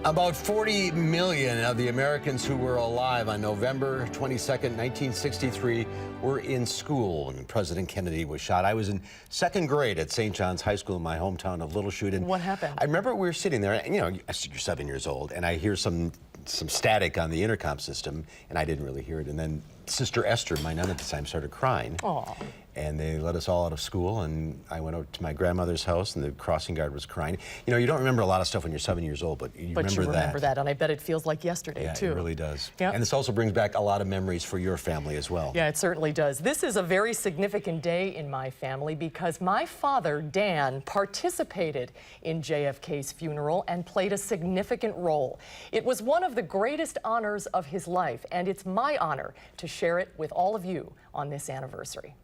About 40 million of the Americans who were alive on November 22nd, 1963 were in school when President Kennedy was shot. I was in second grade at St. John's High School in my hometown of Little Chute. And what happened? I remember we were sitting there, and you're 7 years old, and I hear some static on the intercom system, and I didn't really hear it. And then Sister Esther, my nun at the time, started crying. Aww. And they let us all out of school, and I went out to my grandmother's house, and the crossing guard was crying. You know, you don't remember a lot of stuff when you're 7 years old, but you remember that. And I bet it feels like yesterday, too. Yeah, it really does. Yep. And this also brings back a lot of memories for your family as well. Yeah, it certainly does. This is a very significant day in my family because my father, Dan, participated in JFK's funeral and played a significant role. It was one of the greatest honors of his life, and it's my honor to share it with all of you on this anniversary.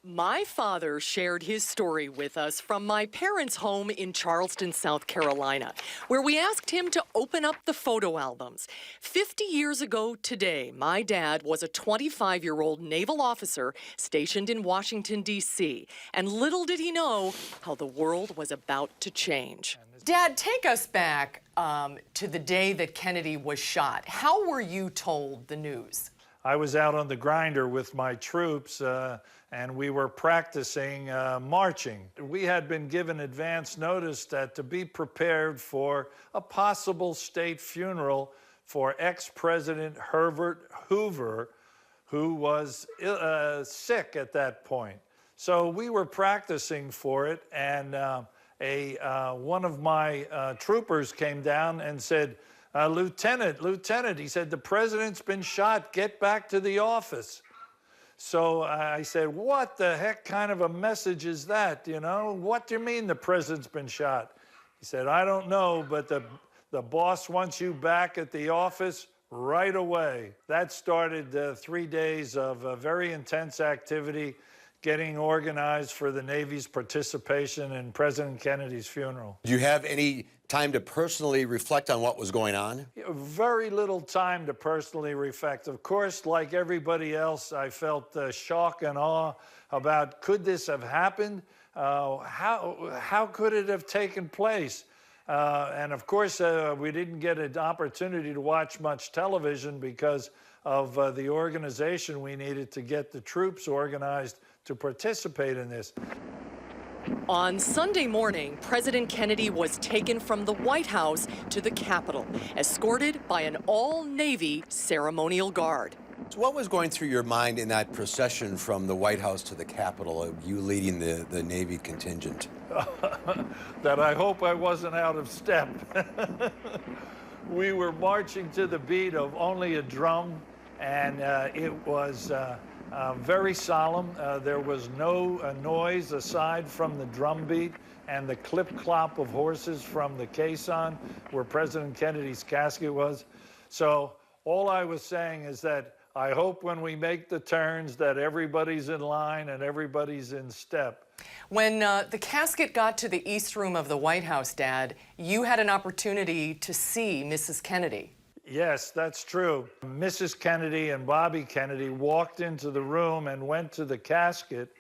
My father shared his story with us from my parents' home in Charleston, South Carolina, where we asked him to open up the photo albums. 50 years ago today, my dad was a 25-year-old naval officer stationed in Washington, D.C., and little did he know how the world was about to change. Dad, take us back to the day that Kennedy was shot. How were you told the news? I was out on the grinder with my troops, and we were practicing marching. We had been given advance notice that to be prepared for a possible state funeral for ex-President Herbert Hoover, who was sick at that point. So we were practicing for it, and one of my troopers came down and said, Lieutenant, he said, the president's been shot, get back to the office. So I said, what the heck kind of a message is that, you know? What do you mean the president's been shot? He said, I don't know, but the boss wants you back at the office right away. That started 3 days of very intense activity, getting organized for the Navy's participation in President Kennedy's funeral. Do you have any time to personally reflect on what was going on? Very little time to personally reflect. Of course, like everybody else, I felt shock and awe about, could this have happened? How could it have taken place? And of course, we didn't get an opportunity to watch much television because of the organization we needed to get the troops organized to participate in this. On Sunday morning, President Kennedy was taken from the White House to the Capitol, escorted by an all-Navy ceremonial guard. So what was going through your mind in that procession from the White House to the Capitol, you leading the Navy contingent? That I hope I wasn't out of step. We were marching to the beat of only a drum, and it was very solemn. There was no noise aside from the drum beat and the clip-clop of horses from the caisson where President Kennedy's casket was. So all I was saying is that I hope when we make the turns that everybody's in line and everybody's in step. When the casket got to the East Room of the White House, Dad, you had an opportunity to see Mrs. Kennedy. Yes, that's true. Mrs. Kennedy and Bobby Kennedy walked into the room and went to the casket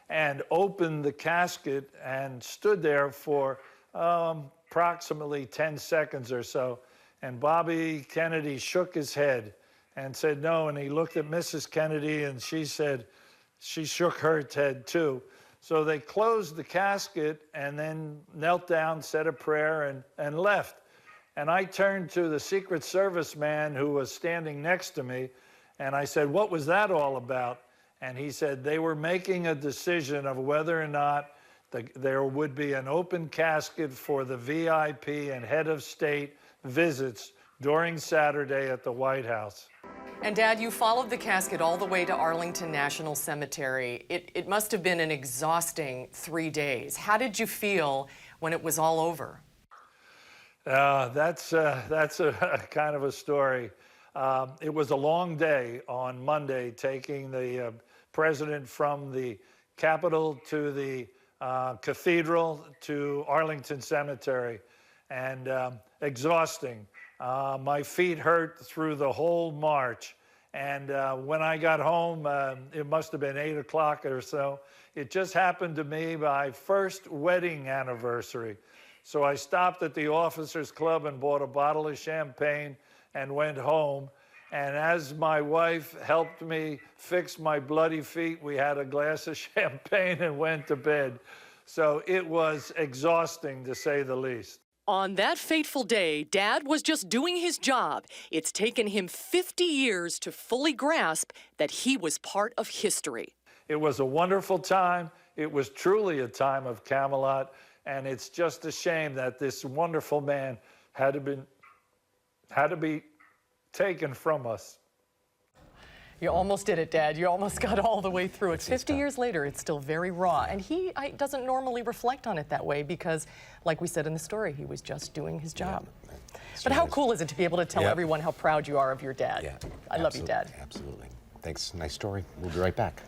and opened the casket and stood there for approximately 10 seconds or so. And Bobby Kennedy shook his head and said no, and he looked at Mrs. Kennedy and she said, she shook her head too. So they closed the casket and then knelt down, said a prayer, and left. And I turned to the Secret Service man who was standing next to me, and I said, what was that all about? And he said they were making a decision of whether or not there would be an open casket for the VIP and head of state visits during Saturday at the White House. And Dad, you followed the casket all the way to Arlington National Cemetery. It must have been an exhausting 3 days. How did you feel when it was all over? That's a kind of a story. It was a long day on Monday, taking the president from the Capitol to the Cathedral to Arlington Cemetery, and exhausting. My feet hurt through the whole march, and when I got home, it must have been 8 o'clock or so. It just happened to be my first wedding anniversary. So I stopped at the Officers Club and bought a bottle of champagne and went home. And as my wife helped me fix my bloody feet, we had a glass of champagne and went to bed. So it was exhausting, to say the least. On that fateful day, Dad was just doing his job. It's taken him 50 years to fully grasp that he was part of history. It was a wonderful time. It was truly a time of Camelot. And it's just a shame that this wonderful man had to be taken from us. You almost did it, Dad. You almost got all the way through it. 50 years later, it's still very raw. And he doesn't normally reflect on it that way because, like we said in the story, he was just doing his job. But how cool is it to be able to tell everyone how proud you are of your dad? Yeah, I love you, Dad. Absolutely. Thanks. Nice story. We'll be right back.